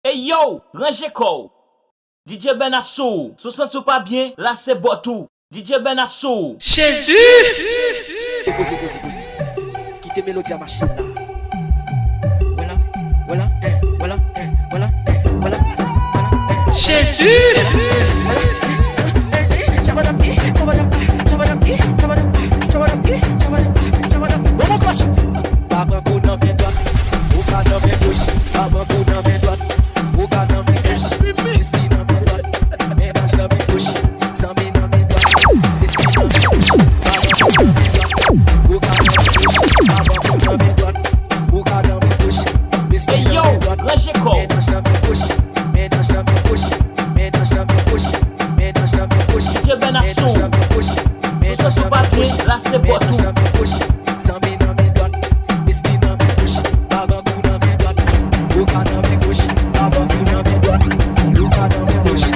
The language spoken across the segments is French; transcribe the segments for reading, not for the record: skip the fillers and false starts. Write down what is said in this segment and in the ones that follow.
Hey yo, rangez quoi? DJ Benassou, se sent pas bien, là c'est Botou. DJ Benassou. Jésus! Posez. Quittez mélodie à machine là. Voilà. Jésus! Vamos clash. Baba coup dans main droite, ou pas dans main gauche. Baba coup dans main droite, ou pas dans main gauche. Esti dans main droite, ménage dans main gauche. Zambi dans main droite, esti dans main gauche. Baba coup dans main droite, ou pas dans main gauche. Baba coup dans main droite, ou pas dans main gauche. Esti dans main droite, rangez quoi? ménage dans main gauche. Ménage dans main gauche. Ménage dans main gauche. Ménage dans main gauche. DJ Benassou. Se sent pas bien, là c'est Botou. Zambi dans main droite, esti dans main gauche. Baba coup dans main droite, ou pas dans main gauche. Baba coup dans main droite, ou pas dans main gauche.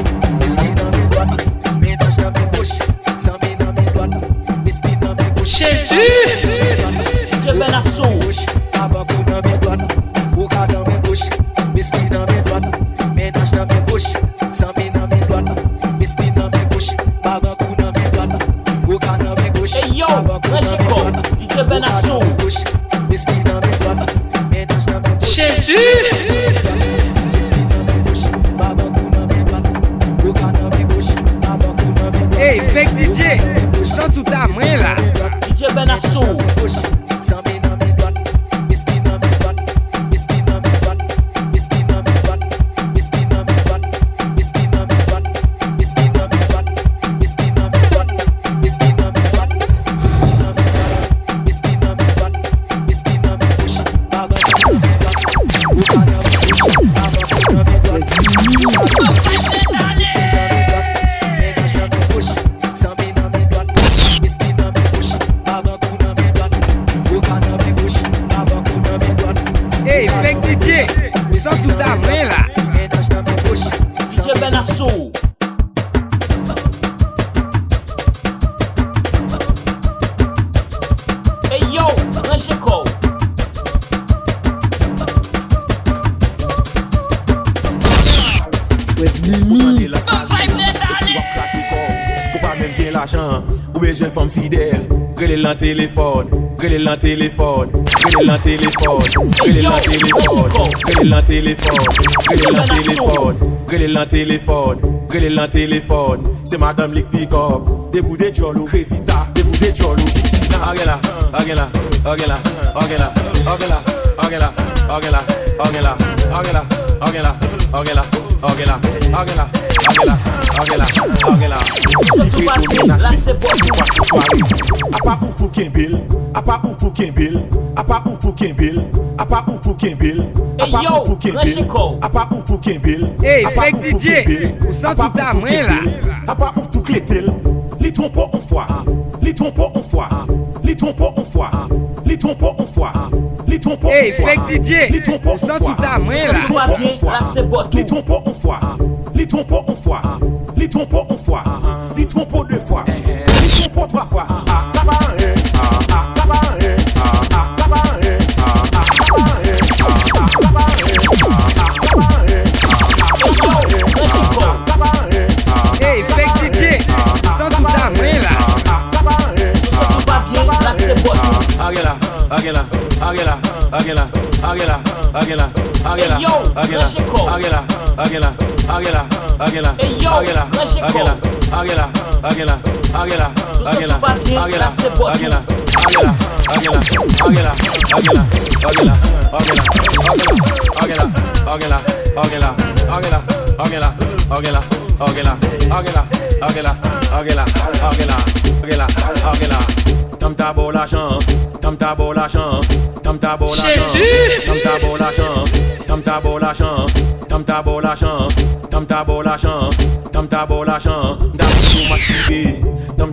Esti dans main droite, ménage dans main gauche. Zambi dans main droite, esti dans main gauche. Jésus! DJ Benassou. Baba coup dans main droite, ou pas dans main gauche. Esti dans main droite, ménage dans main gauche. Zambi dans main droite, esti dans main gauche. Baba coup dans main droite, ou pas dans main gauche. Hey yo, rangez quoi? DJ Benassou. Jésus! Hey, fake DJ, sens tout ta main là. DJ Benassou. Hey, fake DJ, sens tout ta main là. DJ Benassou. Hey yo, rangez quoi? Ou pas même bien l'argent, ou besoin femme fidèle. Relais dans téléphone, relais dans téléphone, relais dans téléphone, relais dans téléphone, relais dans téléphone, relais dans téléphone, relais dans téléphone, relais dans téléphone. C'est madame Lick pick up, debout des jolou, Crevita, debout des jolou, Sixina. Agela, agela, agela, agela, agela, agela, agela, agela, agela, agela, agela, agela, agela, agela, agela. Là c'est Botou. A pas ou pour Kimbil, a pas ou pour Kimbil, a pas ou pour Kimbil, a pas ou pour Kimbil, a Hey pas yo, ou pour Kimbil, rangez quoi? a pas ou pour Kimbil. Hey, fake DJ, ou sens tout ta main là. A pas ou pour Clétel, li trompe en foi, li trompe en foi, li trompe en foi, li trompe en foi, li trompe en foi. Hey, fake DJ, li trompe en ou sens foi, tout ta main là. li trompe en foi, Là c'est Botou. li trompe en foi, li trompe en foi, li trompe en foi, li trompe deux fois, li trompe trois fois. Ah, ça va, ça va, ça va, Hey, fake DJ, sens tout ta main là. Se pas bien, là c'est Botou. Agela, agela, agela, agela, agela, agela, agela, Hey yo, agela, rangez quoi? agela, agela, agela, agela, Hey yo, agela, rangez quoi? agela, agela, agela, agela, agela, pas bien, agela, là, c'est Botou. agela, agela, agela, agela, agela, agela, agela, agela, agela, agela, agela, agela, agela, agela, agela, agela, agela, agela, agela. Tam ta beau l'argent, tam ta beau l'argent, tam ta beau l'argent, Jésus! tam ta beau l'argent, tam ta beau l'argent, tam ta beau l'argent, tam ta beau l'argent, tam ta beau l'argent, tam ta beau l'argent, tam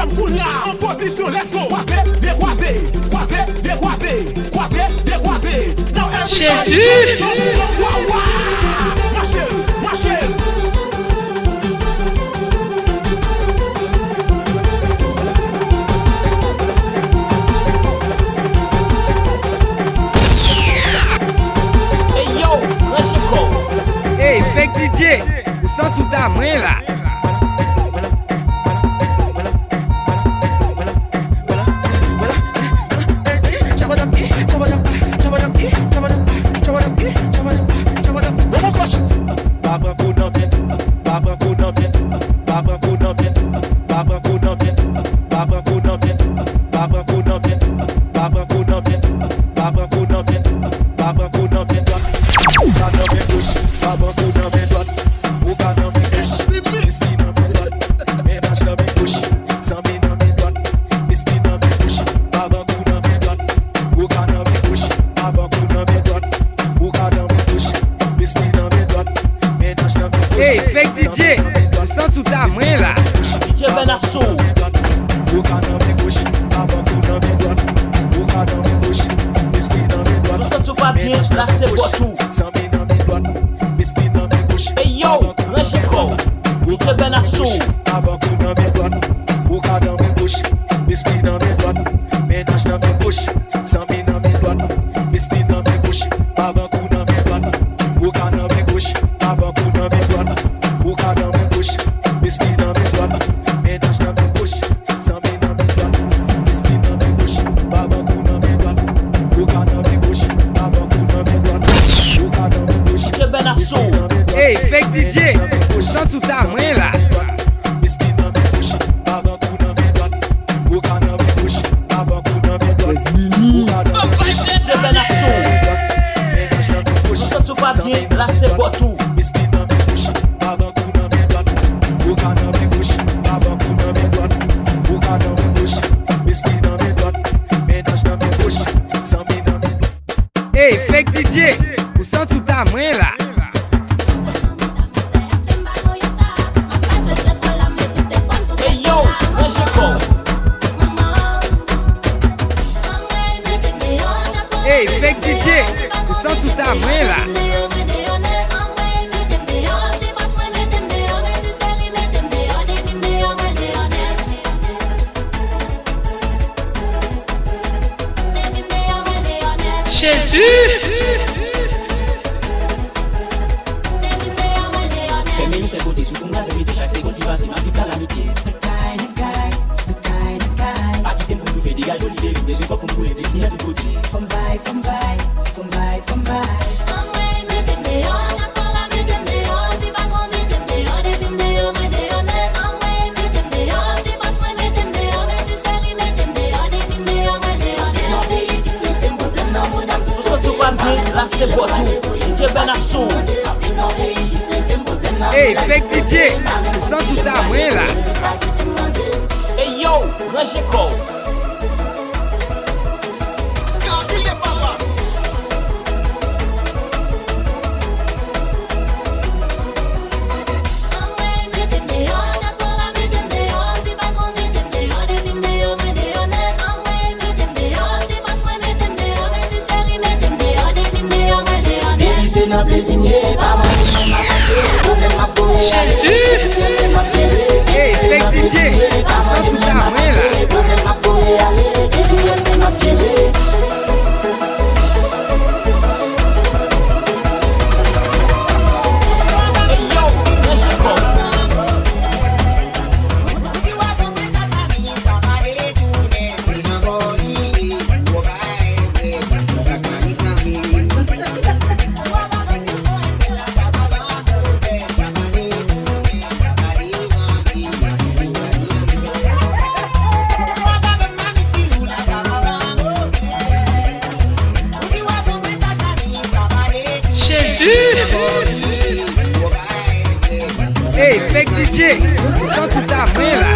femme Kounia en position, let's go. Croisé, décroisé, croisé, décroisé, croisé, décroisé. Now everybody, Jésus! Wow, wow. Marcel, Marcel. Hey yo, Rachiko. Hey, Fake DJ, o som tu da mãe lá. Hey, Fake DJ, o som tu da mãe lá. DJ Benassou. Sou santo pas bien, là c'est Botou. Hey yo, Rachiko. DJ Benassou. DJ Benassou. Hey, Fake DJ, o som tu da mãe lá. DJ Benassou. Sou santo pas bien, là c'est Botou. Hey, Fake DJ, o som tu da mãe lá. Hey yo, Rachiko. Hey, Fake DJ, o som tu da mãe lá. Jésus! Fais-moi ce côté sous ton gaz, et de chaque seconde qui passe, c'est ma vie calamité. Pas quitter pour tout faire des gars jolis, des yeux, des yeux, pour me couler, des signes à tout côté. From vibe. Sou santo pas bien, là c'est Botou. DJ Benassou. Hey, Fake DJ, o som tu da mãe lá. Hey yo, Rachiko. Jésus! Hey, Fake DJ, o som tu da mãe lá. Hey yo, Rachiko. Hey, Fake DJ, o som tu da mãe lá.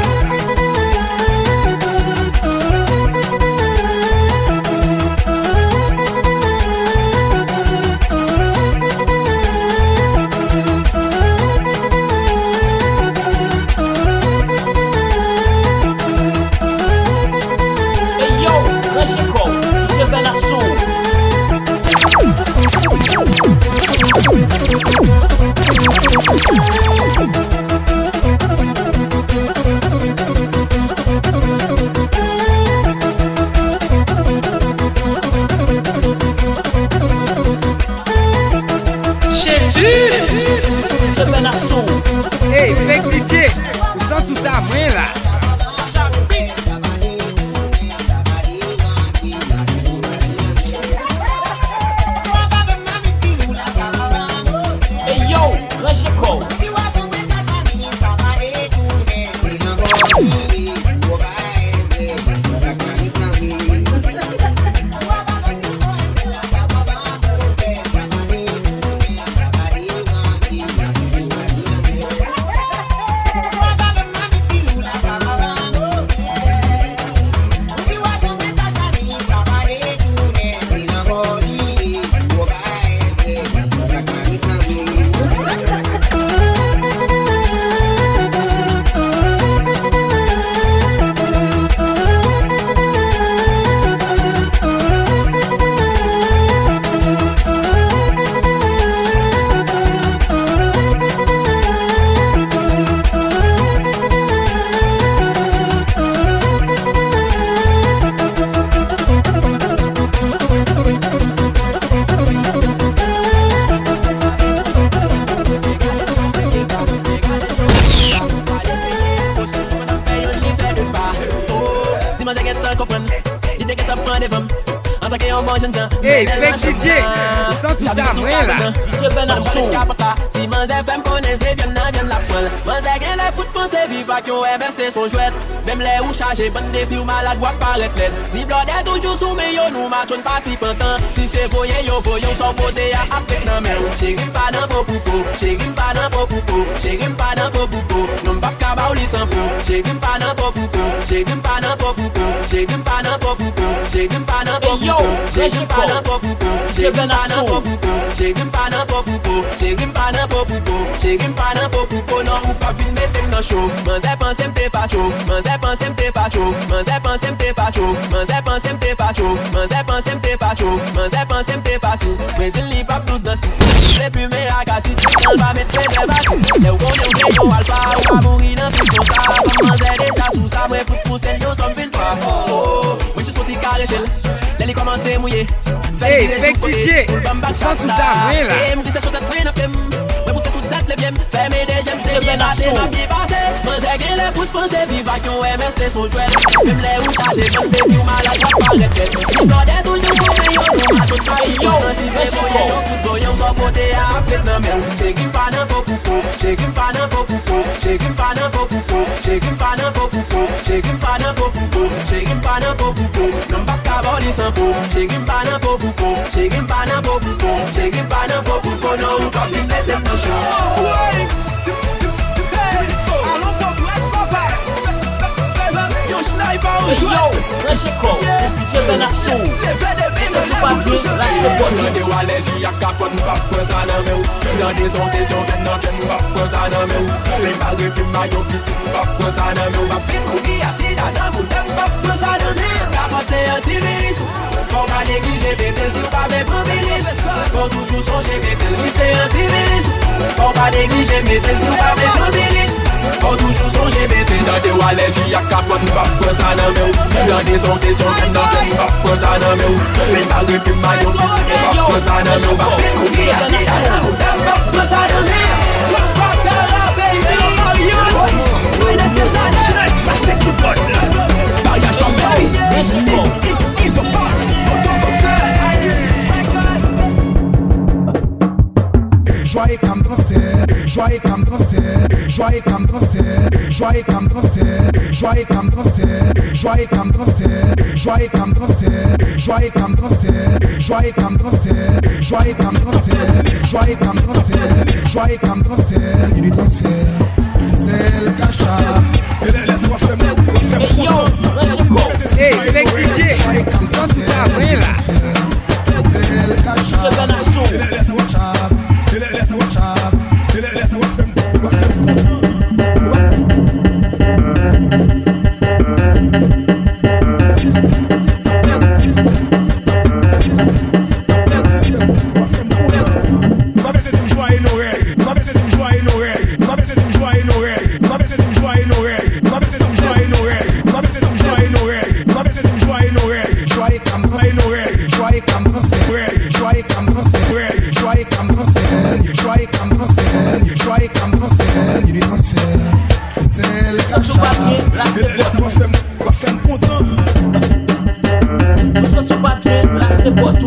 mal comprendre. Il était qu'à t'apprendre des femmes. En tant qu'un bon jeune gens. Hey, fake DJ, ils sont tous d'amour là. DJ Ben Assou. Si Manzé fait me connaître, viens la prendre. Manzé gagne les foot penser vivre qui ont MST sont chouettes. Même les ou chargés, bonne des filles ou malades, voient paraître l'aide. Si blonde est toujours sous mes yo, nous marchons pas si pantant. Si c'est voyé, yo voyons sans beauté à Afrique dans mer. Chérim pas dans popoupo, chérim pas dans popoupo, chérim pas dans popoupo. Non pas cabao li sans peau, chérim pas dans popoupo, chérim pas dans popoupo, chérim pas dans popoupo, chérim pas dans popoupo. Chérim pas dans popoupo, chérim pas dans popoupo, chérim pas dans popoupo, chérim pas dans popoupo, chérim pas dans popoupo. Non ou pas filmer t'es dans show. Manzé pense m'te facho, manzé pense m'te facho, manzé pense m'te facho, manzé pense m'te facho, manzé pense m'te facho, manzé pense m'te facho. Mais dis-lui pas plus dans si. Les plus mais à gâtis, on va mettre des bâtis. Les gros yo alpha, on va mourir dans ce qu'on manzé déjà sous ça, moi pour pousser yo sans ville pas. Oh, moi je suis caresser. Les commence à mouiller. Hey, fake DJ, ils sont tous d'amour là. Mais pour c'est tout ça les bien. Fermez des j'aime c'est bien passé, ma vie passée. Manzé gagne les foot penser vivre qui ont MST sont chouettes. Même les ou chargés, bonne des filles ou malades, paraître. Si blonde est toujours pour yo, nous marchons pas yo. Si c'est pour yo, tous voyons sans côté à Afrique dans mer. Chérim pas dans popoupo, chérim pas dans popoupo, chérim pas dans popoupo, chérim pas dans popoupo, chérim pas dans popoupo, chérim pas dans popoupo. Non pas cabao li sans peau, chérim pas dans popoupo, chérim pas dans popoupo, chérim pas dans popoupo. Non ou pas filmer t'es dans show. Yo, Rejeko, DJ Ben Assou. C'est pas bien, là c'est bon. Dans des walèges, y'a qu'à qu'on va prendre ça dans mes ou. Dans des ondes, si on vient dans qu'elle va prendre ça dans mes ou. Les barres et puis maillot petit, va prendre ça dans mes ou. Va vite courir assis dans la montagne, va prendre ça dans mes ou. Car c'est antivirus. Faut pas négliger bébé, si vous pas même mobilis. Faut toujours songer bébé, oui c'est antivirus. Faut pas négliger bébé, si vous pas même mobilis. Faut toujours songer bébé. Dans des walèges, y'a qu'à qu'on va prendre ça dans mes ou. Dans des ondes, si on vient dans qu'elle va prendre ça dans mes ou. Les barres et puis maillot petit, va prendre ça dans mes ou. Va vite courir assis dans la montagne, va prendre ça dans mes ou. Rock la baby, oui necessaire. Check the button. Mariage pas baby. Rejeko. Ils ont pas. Joie comme cancer, joie comme cancer, joie comme cancer, joie comme cancer, joie comme cancer, joie comme cancer, joie comme cancer, joie comme cancer, joie comme cancer, joie comme cancer, joie comme cancer, joie comme cancer, il est cancer, c'est le cachat. Laisse-moi faire Yo, Rejeko. Hey, fake DJ, ils sont tous d'amour là. c'est le cachat. DJ Ben Assou.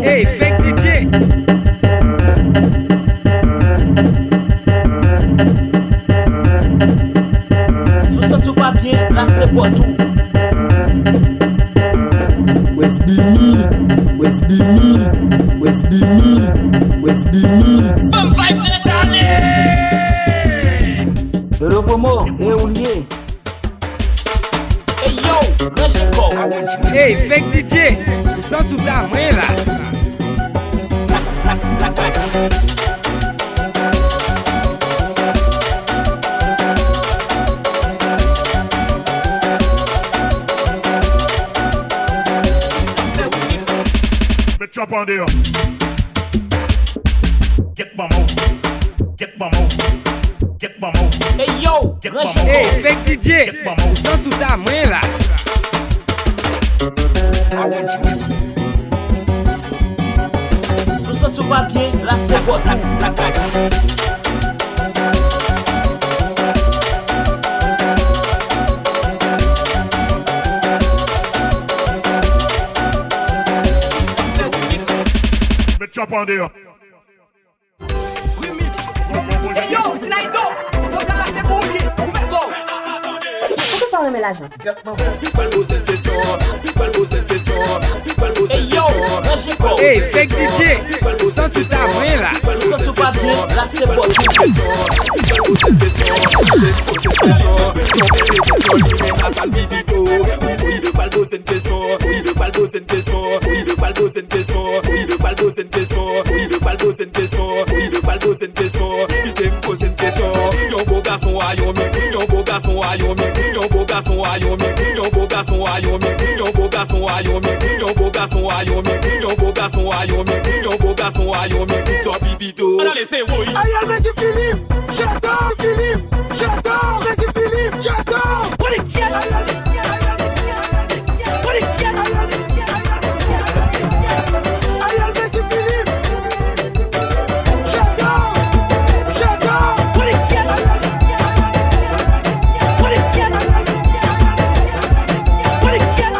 Hey, fake DJ. West B Mix, West B Mix, West B Mix, West B Mix. Le promo est oublié. Hey yo, Rejeko. Hey, fake DJ, ils sont tous d'amour là. Jump on there. Get my mouth. Get my mouth. Get my mouth. Hey yo, Rejeko. Hey, fake DJ, ils sont tous d'amour là. Tout ça sur papier, là c'est bon. chop on there. Hey yo, tonight go. Faut que la c'est bouillie. Ouvert go. Pourquoi ça remet l'argent? Hey yo, Rangeko. Hey, fake DJ. Sans tout à moi là. Tout ça pas bien, là c'est bon. Aïe, mec, Philippe. J'adore, Philippe. J'adore, mec, Philippe. J'adore. What a jet. What a jet. Aïe, mec, Philippe. J'adore. J'adore. What a jet. What a jet. What a jet.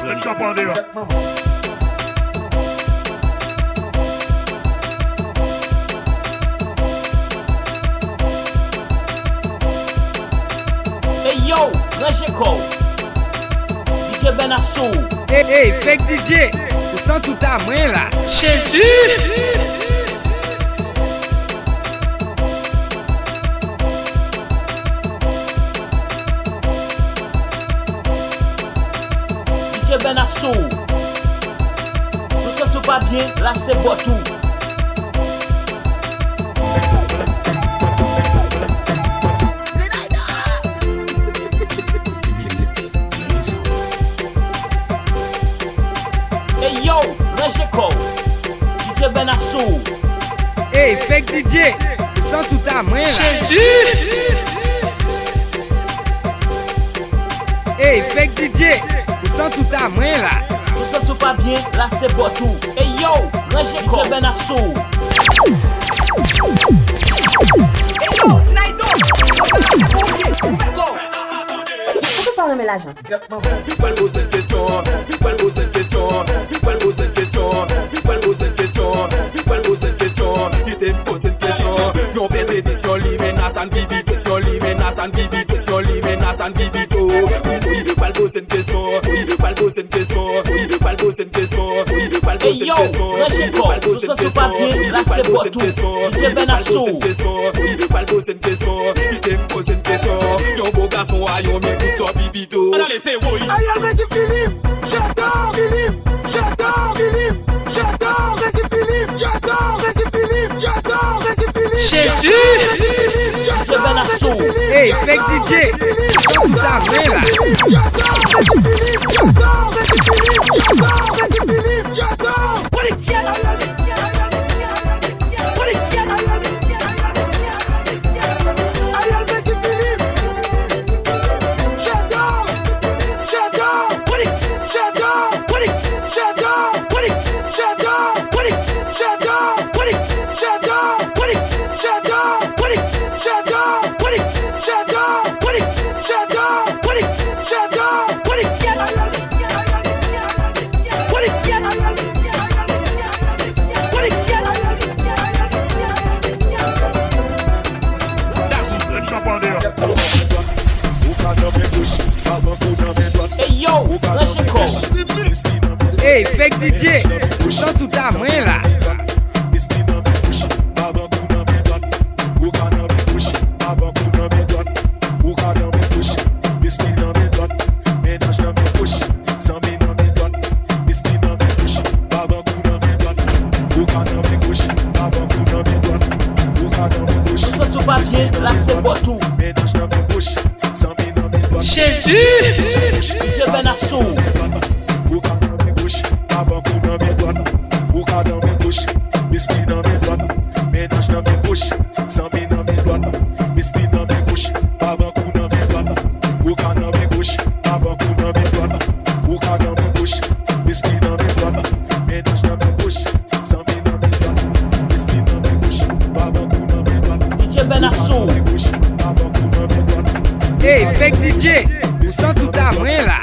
Let's chop on there. Hey yo, Rangeko. DJ Benassou. Hey, fake DJ. Sans tout à moi là. Jésus. DJ Benassou. Tout ça pas bien, là c'est bon tout. Hey yo, Rangeko. DJ Benassou. Hey, fake DJ. Sans tout à moi là. Jésus. Hey, fake DJ. Sans tout à moi là. Tout ça pas bien, là c'est bon tout. Hey yo, Rangeko. DJ Benassou. Pourquoi ça remet l'argent? Hey yo, Rangeko. Tout ça pas bien, là c'est bon tout. DJ Benassou. Aïe, mec, Philippe. J'adore, Philippe. J'adore, Philippe. J'adore, mec, Philippe. J'adore, mec, Philippe. J'adore, mec, Philippe. Jésus. DJ Benassou. Hey, fake DJ. Sans tout à moi là. J'adore, mec, Philippe. J'adore, mec, Philippe. J'adore. What a jet. What a jet. Aïe, mec, Philippe. J'adore. J'adore. What a jet. J'adore. What a jet. J'adore. What a jet. J'adore. What a jet. J'adore. What a jet. J'adore. What a jet. J'adore. What a jet. J'adore. What a jet. J'adore. What a jet. J'adore. What a jet. J'adore. What a jet. What a jet. What a jet. Let's chop on there. Hey yo, Rangeko. Hey, fake DJ. Sans tout à moi là. Tout ça pas bien, là c'est bon tout. Jésus. DJ Benassou. DJ Benassou. Hey, fake DJ. Sans tout à moi là.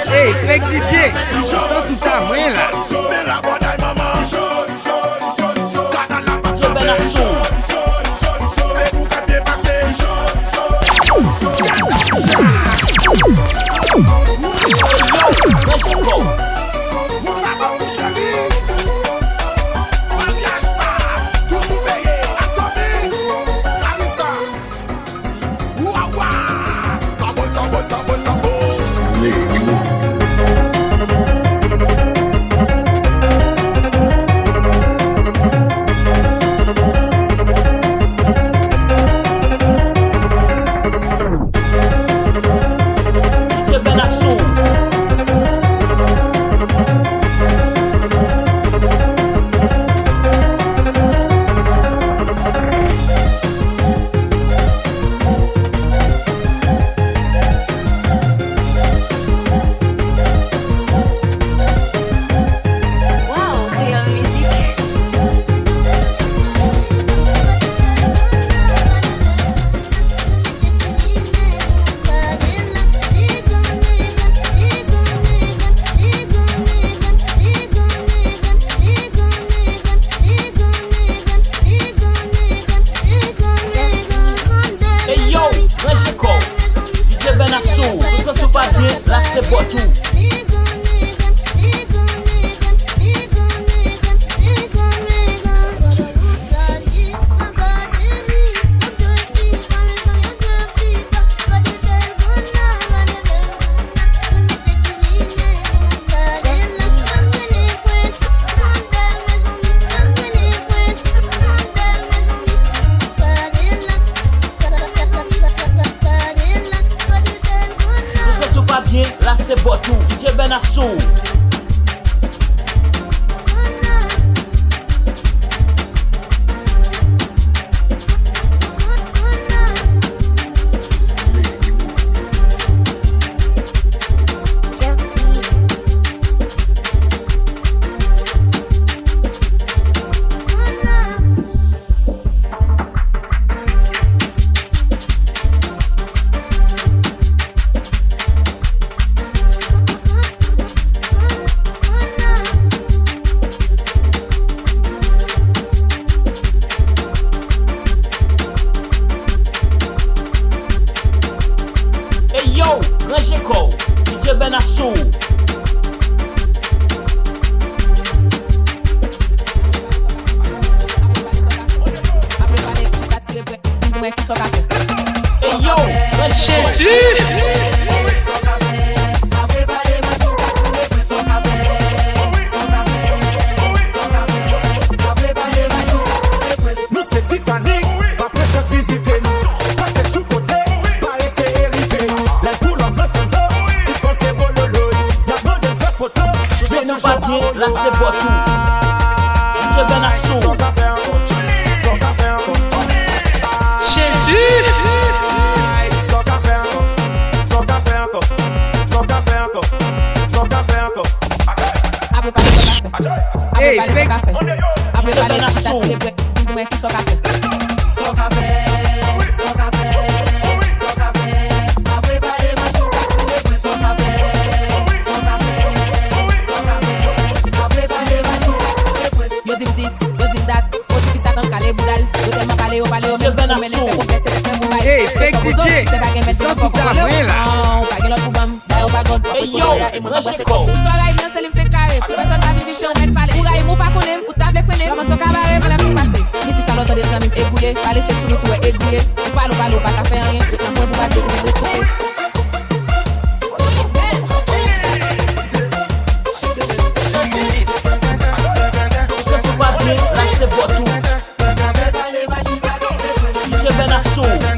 Hey, fake DJ, só tu tamanho lá. DJ Ben Assou. Là c'est Botou, DJ Ben Assou. DJ Ben Assou. Hey yo, Jesus. Nous c'est Titanic, ma prêcheuse visiter nous. Passer sous côté, pas essayer hériter. La couleur me semble. là c'est Botou. DJ Ben Assou. Jésus! Hey, fake. Après parler, tu t'as tiré pour dis-moi qui soit café. Yo dis dis, yo dis date, yo dis pista tan calé boudal, yo tellement calé au palais au même pour mener fait pour casser les mêmes boubailles. Hey, fake DJ. Sans tout à moi là. Non, pas que l'autre boubam, d'ailleurs pas god, pas et moi pas c'est quoi. Soirée bien c'est fait carré, personne pas vivre sur net parler. Pour moi pas connaît, pour table freiner, comment son cabaret pour la faire passer. Ici ça l'autre des amis égouillé, parler chez tout le tout égouillé. Parle pas qu'à faire rien, dans moi pour pas te couper. Là c'est Botou. DJ Ben Assou.